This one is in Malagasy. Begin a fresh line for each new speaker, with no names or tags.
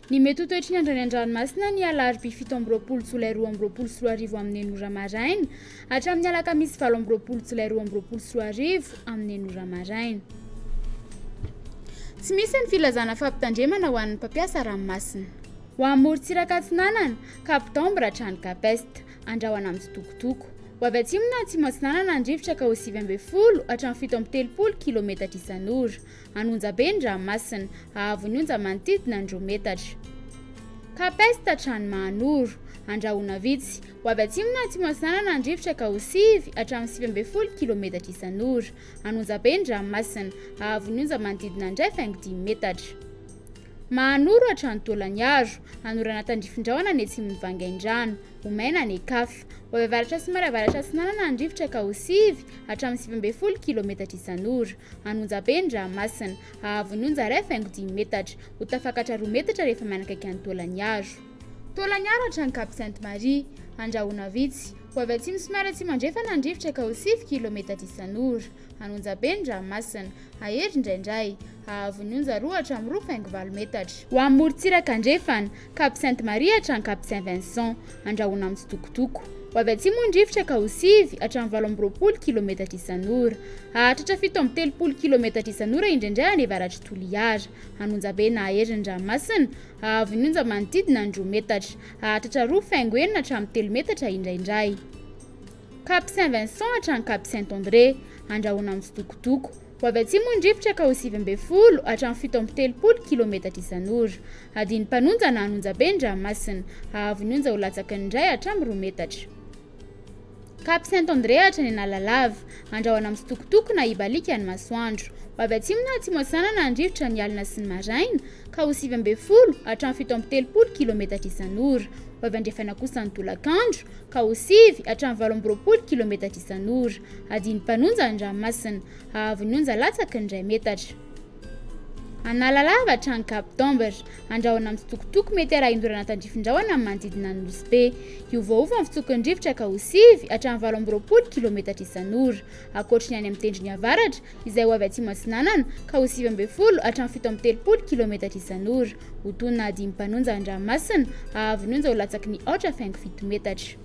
Ny mety ho toetriny andro any an-dranomasina ny alarobia 7 jolay 2024 amin'ny enora maraina hatramin'ny alakamisy 7 jolay 2024 amin'ny enora maraina. Tsy misy ny filazana fampitandremana ho an'ny mpampiasa ranomasina. Ho amin'ny morontsiraka Atsinanana, Cap d'Ambre hatrany Capest, andrahoana amin'ny tsitokotoko. Ho avy atsimona atsimo Atsinanana andrivotra ka ho 9 hatramin'ny 7 kilometatra isan'ora. Anonjabe ny ranomasina, ahavon'ny onja manodidina 2 metatra. Capest hatrany Mahanoro, andrahoana vitsy. Ho avy atsimona atsimo Atsinanana andrivotra ka ho 9 hatramin'ny 9 kilometatra isan'ora. Anonjabe ny ranomasina, ahavon'ny onja manodidina 2,10 metatra. Mahanoro hatrany Taolagnaro, anorana tandrifin-drahona ny atsimon'ny Vangaindrano, Omaina ny Ekafy. Ho avy avaratra somary avaratra Atsinanana andrivotra ka ho 9 hatramin'ny 9 kilometatra isan'ora. Anonjabe ny ranomasina, ahavon'ny onja 2,10 metatra. Ho tafakatra 2 metatra rehefa mianakaiky an'ny Taolagnaro. Taolagnaro hatrany Cap Sainte-Marie, andrahoana vitsy. Ho avy atsimo somary atsimo andrefana andrivotra ka ho 7 kilometatra isan'ora. Anonjabe ny ranomasina, ahery indraindray, ahavon'ny onja 2 hatramin'ny 2,4 metatra. Ho amin'ny morontsiraka andrefana, Cap Sainte-Marie hatrany Cap Saint-Vincent, andrahoana amin'ny tsitokotoko. Ho avy atsimo andrivotra ka ho 7 hatramin'ny 20 kilometatra isan'ora. Hahatratra 7 kilometatra isan'ora indraindray any avaratra Toliara. Anonjabe na ahery ny ranomasina, ahavon'ny onja manodidina 2 metatra. Hahatratra 2,9 hatramin'ny 3 metatra indraindray. Cap Saint-Vincent hatrany Cap Saint-André, andrahoana amin'ny tsitokotoko. Ho avy atsimo andrivotra ka ho 9 hatramin'ny 17 kilometatra isan'ora. Adiny mpanonja na anonjabe ny ranomasina, ahavon'ny onja ho latsaky ny indray hatramin'ny 2 metatra. Cap Saint-André hatrany Analalava, andrahoana amin'ny tsitokotoko na ibalika ny masoandro. Ho avy atsimo na atsimo Atsinanana andrivotra ny alina sy ny maraina ka ho 9 hatramin'ny 17 kilometatra isan'ora. Ho avy andrefana kosa ny tolakandro ka ho 7 hatramin'ny 20 kilometatra isan'ora. Adiny mpanonja ny ranomasina, ahavon'ny onja latsaky ny 2 metatra. Analalava hatrany Cap d'Ambre, andrahoana amin'ny tsitokotoko mety arahindorana tandrifin-drahona amin'ny manodidina ny Nosy-Be. Iovaova ny fitsokon-drivotra ka ho 7 hatramin'ny 20 kilometatra isan'ora. Akoatra ny any amin'ny tendrony avaratra, izay ho avy atsimo Atsinanana ka ho 9 hatramin'ny 17 kilometatra isan'ora. Ho tonona adiny mpanonja ny ranomasina, ahavon'ny onja ho latsaky ny 8,7 metatra.